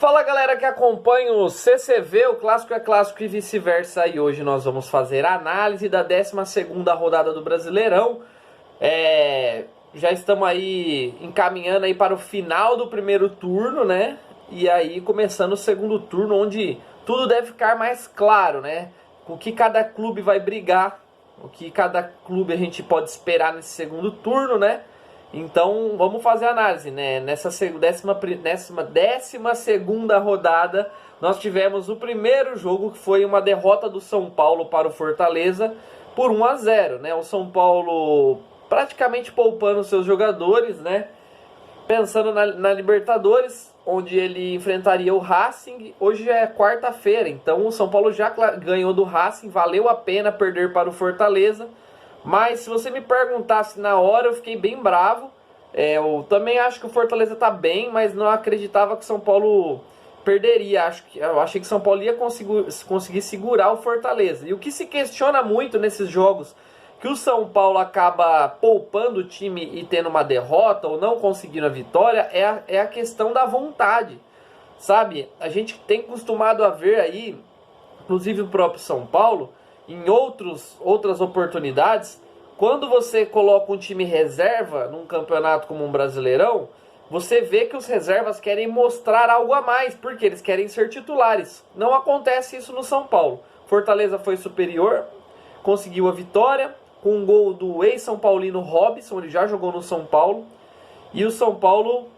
Fala galera que acompanha o CCV, o Clássico é Clássico e vice-versa. E hoje nós vamos fazer a análise da 12ª rodada do Brasileirão. Já estamos aí encaminhando aí para o final do primeiro turno, né? E aí começando o segundo turno, onde tudo deve ficar mais claro, né? O que cada clube vai brigar, o que cada clube a gente pode esperar nesse segundo turno, né? Então vamos fazer a análise, né? Nessa 12ª rodada, nós tivemos o primeiro jogo, que foi uma derrota do São Paulo para o Fortaleza por 1-0, né? O São Paulo praticamente poupando seus jogadores, né? Pensando na Libertadores, onde ele enfrentaria o Racing. Hoje já é quarta-feira, então o São Paulo já ganhou do Racing, valeu a pena perder para o Fortaleza. Mas se você me perguntasse na hora, eu fiquei bem bravo. Eu também acho que o Fortaleza está bem, mas não acreditava que o São Paulo perderia. Eu achei que o São Paulo ia conseguir segurar o Fortaleza. E o que se questiona muito nesses jogos, que o São Paulo acaba poupando o time e tendo uma derrota ou não conseguindo a vitória, é a questão da vontade. Sabe, a gente tem acostumado a ver aí, inclusive o próprio São Paulo, em outras oportunidades, quando você coloca um time reserva num campeonato como um Brasileirão, você vê que os reservas querem mostrar algo a mais, porque eles querem ser titulares. Não acontece isso no São Paulo. Fortaleza foi superior, conseguiu a vitória, com um gol do ex-São Paulino Robson, ele já jogou no São Paulo, e o São Paulo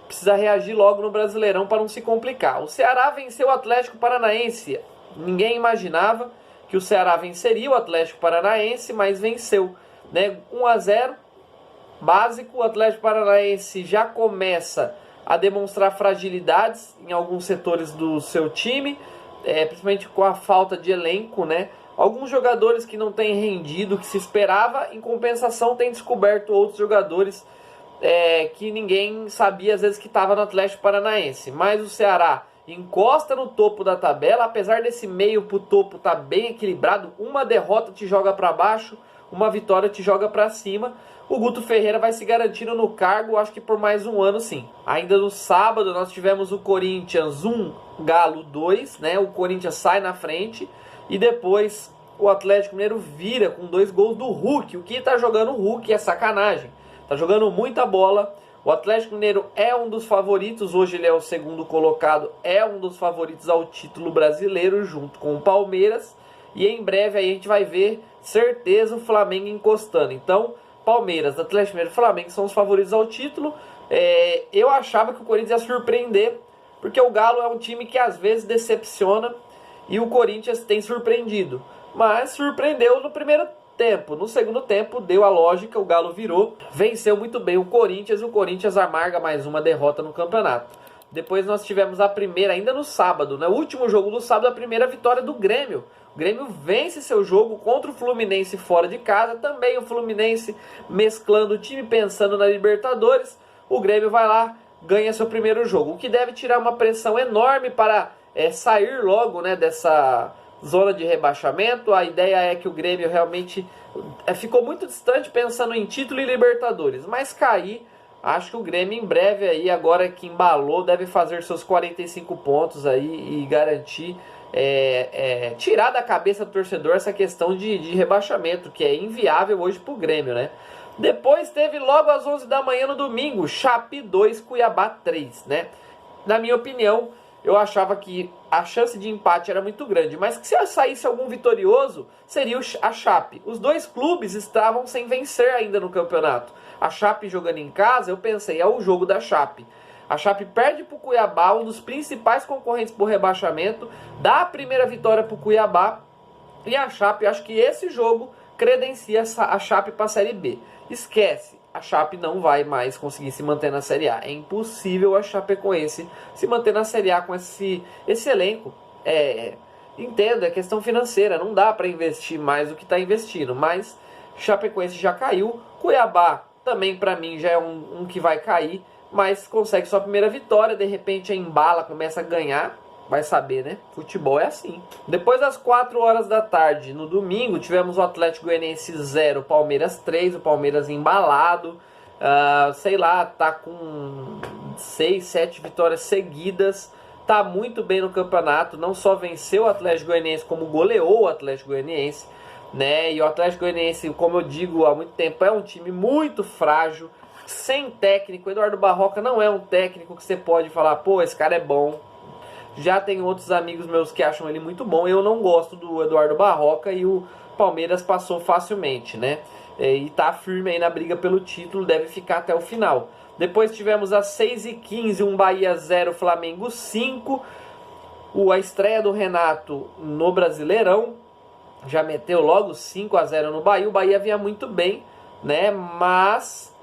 precisa reagir logo no Brasileirão para não se complicar. O Ceará venceu o Atlético Paranaense, ninguém imaginava que o Ceará venceria o Atlético Paranaense, mas venceu, né? 1-0, básico. O Atlético Paranaense já começa a demonstrar fragilidades em alguns setores do seu time, principalmente com a falta de elenco, né? Alguns jogadores que não têm rendido o que se esperava, em compensação tem descoberto outros jogadores que ninguém sabia às vezes que estava no Atlético Paranaense. Mas o Ceará encosta no topo da tabela, apesar desse meio pro topo tá bem equilibrado. Uma derrota te joga para baixo, uma vitória te joga para cima. O Guto Ferreira vai se garantindo no cargo, acho que por mais um ano sim. Ainda no sábado nós tivemos o Corinthians 1, Galo 2, né? O Corinthians sai na frente e depois o Atlético Mineiro vira com 2 gols do Hulk. O que tá jogando o Hulk é sacanagem. Tá jogando muita bola. O Atlético Mineiro é um dos favoritos, hoje ele é o segundo colocado, é um dos favoritos ao título brasileiro, junto com o Palmeiras. E em breve aí a gente vai ver, certeza, o Flamengo encostando. Então, Palmeiras, Atlético Mineiro e Flamengo são os favoritos ao título. Eu achava que o Corinthians ia surpreender, porque o Galo é um time que às vezes decepciona e o Corinthians tem surpreendido. Mas surpreendeu no primeiro tempo. No segundo tempo deu a lógica, o Galo virou, venceu muito bem o Corinthians e o Corinthians amarga mais uma derrota no campeonato. Depois nós tivemos a primeira, ainda no sábado, né? O último jogo do sábado, a primeira vitória do Grêmio. O Grêmio vence seu jogo contra o Fluminense fora de casa, também o Fluminense mesclando o time, pensando na Libertadores. O Grêmio vai lá, ganha seu primeiro jogo, o que deve tirar uma pressão enorme para sair logo, né, dessa zona de rebaixamento. A ideia é que o Grêmio realmente ficou muito distante pensando em título e Libertadores, mas cair, acho que o Grêmio em breve aí, agora que embalou, deve fazer seus 45 pontos aí e garantir, tirar da cabeça do torcedor essa questão de rebaixamento, que é inviável hoje pro Grêmio, né? Depois teve logo às 11 da manhã no domingo, Chape 2, Cuiabá 3, né? Na minha opinião, eu achava que a chance de empate era muito grande, mas que se saísse algum vitorioso, seria a Chape. Os dois clubes estavam sem vencer ainda no campeonato. A Chape jogando em casa, eu pensei, é o jogo da Chape. A Chape perde para o Cuiabá, um dos principais concorrentes por rebaixamento, dá a primeira vitória para o Cuiabá, e a Chape, acho que esse jogo credencia a Chape para a Série B. Esquece. A Chape não vai mais conseguir se manter na Série A. É impossível a Chapecoense se manter na Série A com esse elenco. Entendo, é questão financeira, não dá para investir mais do que está investindo, mas Chapecoense já caiu. Cuiabá também, para mim, já é um que vai cair, mas consegue sua primeira vitória, de repente embala, começa a ganhar. Vai saber, né? Futebol é assim. Depois das 4 horas da tarde, no domingo, tivemos o Atlético Goianiense 0, Palmeiras 3, o Palmeiras embalado. Sei lá, tá com 6, 7 vitórias seguidas. tá muito bem no campeonato, não só venceu o Atlético Goianiense, como goleou o Atlético Goianiense, né? E o Atlético Goianiense, como eu digo há muito tempo, é um time muito frágil, sem técnico. O Eduardo Barroca não é um técnico que você pode falar, pô, esse cara é bom. Já tem outros amigos meus que acham ele muito bom. Eu não gosto do Eduardo Barroca e o Palmeiras passou facilmente, né? E tá firme aí na briga pelo título, deve ficar até o final. Depois tivemos às 6h15, um Bahia 0, Flamengo 5. A estreia do Renato no Brasileirão, já meteu logo 5-0 no Bahia. O Bahia vinha muito bem, né? Mas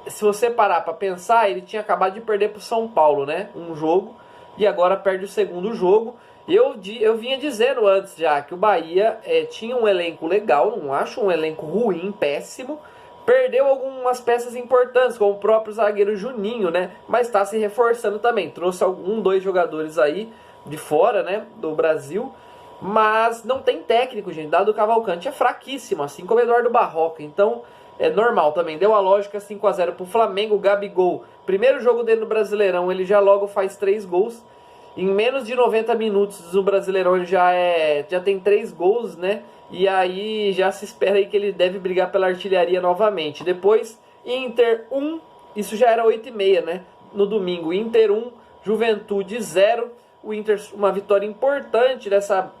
se você parar para pensar, ele tinha acabado de perder para o São Paulo, né? Um jogo, e agora perde o segundo jogo. Eu vinha dizendo antes já que o Bahia tinha um elenco legal, não acho um elenco ruim, péssimo. Perdeu algumas peças importantes, como o próprio zagueiro Juninho, né? Mas está se reforçando também. Trouxe dois jogadores aí de fora, né? Do Brasil. Mas não tem técnico, gente. Dado Cavalcante é fraquíssimo, assim como Eduardo Barroca. Então é normal também. Deu a lógica 5-0 pro Flamengo. O Gabigol, primeiro jogo dele no Brasileirão, ele já logo faz 3 gols. Em menos de 90 minutos no Brasileirão ele já tem 3 gols, né? E aí já se espera aí que ele deve brigar pela artilharia novamente. Depois, Inter 1, isso já era 8h30, né? No domingo, Inter 1, Juventude 0. O Inter, uma vitória importante dessa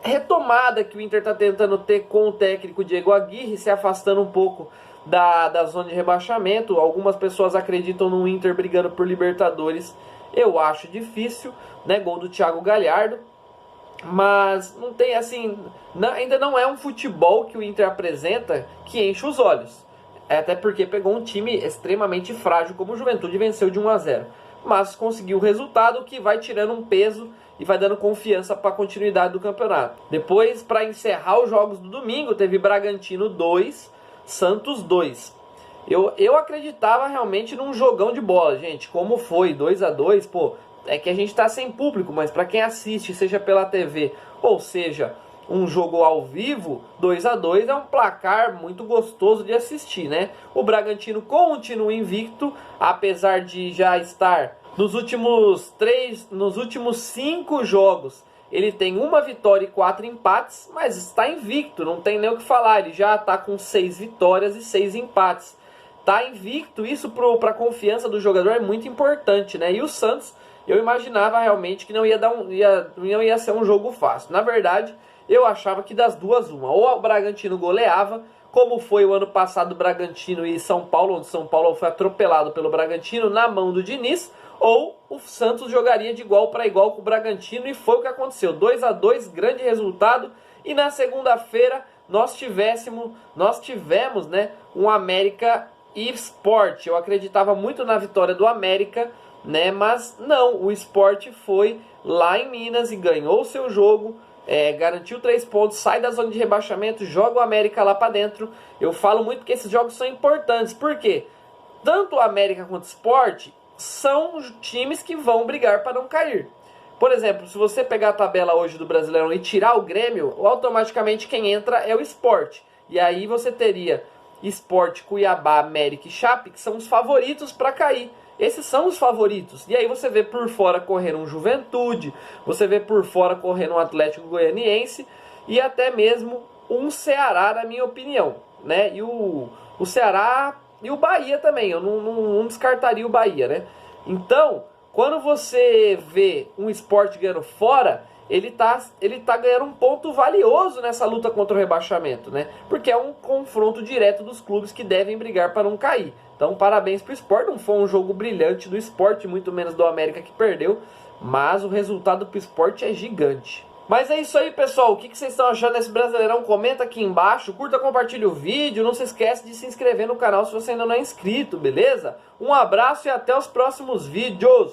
retomada que o Inter está tentando ter com o técnico Diego Aguirre, se afastando um pouco da zona de rebaixamento. Algumas pessoas acreditam no Inter brigando por Libertadores. Eu acho difícil, né? Gol do Thiago Galhardo. Mas não tem assim, ainda não é um futebol que o Inter apresenta que enche os olhos. Até porque pegou um time extremamente frágil como o Juventude, venceu de 1-0. Mas conseguiu o resultado que vai tirando um peso e vai dando confiança para a continuidade do campeonato. Depois, para encerrar os jogos do domingo, teve Bragantino 2, Santos 2. Eu acreditava realmente num jogão de bola, gente. Como foi 2-2, pô, é que a gente tá sem público, mas para quem assiste, seja pela TV ou seja um jogo ao vivo, 2-2 é um placar muito gostoso de assistir, né? O Bragantino continua invicto, apesar de já estar nos últimos 5 jogos. Ele tem 1 vitória e 4 empates, mas está invicto, não tem nem o que falar. Ele já está com 6 vitórias e 6 empates. Está invicto, isso para a confiança do jogador é muito importante, né? E o Santos, eu imaginava realmente que não ia ser um jogo fácil. Na verdade, eu achava que das duas uma. Ou o Bragantino goleava, como foi o ano passado Bragantino e São Paulo, onde São Paulo foi atropelado pelo Bragantino na mão do Diniz, ou o Santos jogaria de igual para igual com o Bragantino, e foi o que aconteceu. 2-2, grande resultado. E na segunda-feira nós tivemos, né, um América e Sport. Eu acreditava muito na vitória do América, né, mas não, o Sport foi lá em Minas e ganhou o seu jogo, garantiu 3 pontos, sai da zona de rebaixamento, joga o América lá para dentro. Eu falo muito que esses jogos são importantes, porque tanto o América quanto o Sport são times que vão brigar para não cair. Por exemplo, se você pegar a tabela hoje do Brasileirão e tirar o Grêmio, automaticamente quem entra é o Sport. E aí você teria Sport, Cuiabá, América e Chape, que são os favoritos para cair. Esses são os favoritos. E aí você vê por fora correndo um Juventude, você vê por fora correndo um Atlético Goianiense e até mesmo um Ceará, na minha opinião, né? E o Ceará e o Bahia também, eu não descartaria o Bahia, né? Então, quando você vê um Sport ganhando fora, ele tá ganhando um ponto valioso nessa luta contra o rebaixamento, né? Porque é um confronto direto dos clubes que devem brigar para não cair. Então, parabéns pro Sport. Não foi um jogo brilhante do Sport, muito menos do América que perdeu, mas o resultado pro Sport é gigante. Mas é isso aí, pessoal. O que vocês estão achando desse Brasileirão? Comenta aqui embaixo, curta, compartilha o vídeo. Não se esquece de se inscrever no canal se você ainda não é inscrito, beleza? Um abraço e até os próximos vídeos.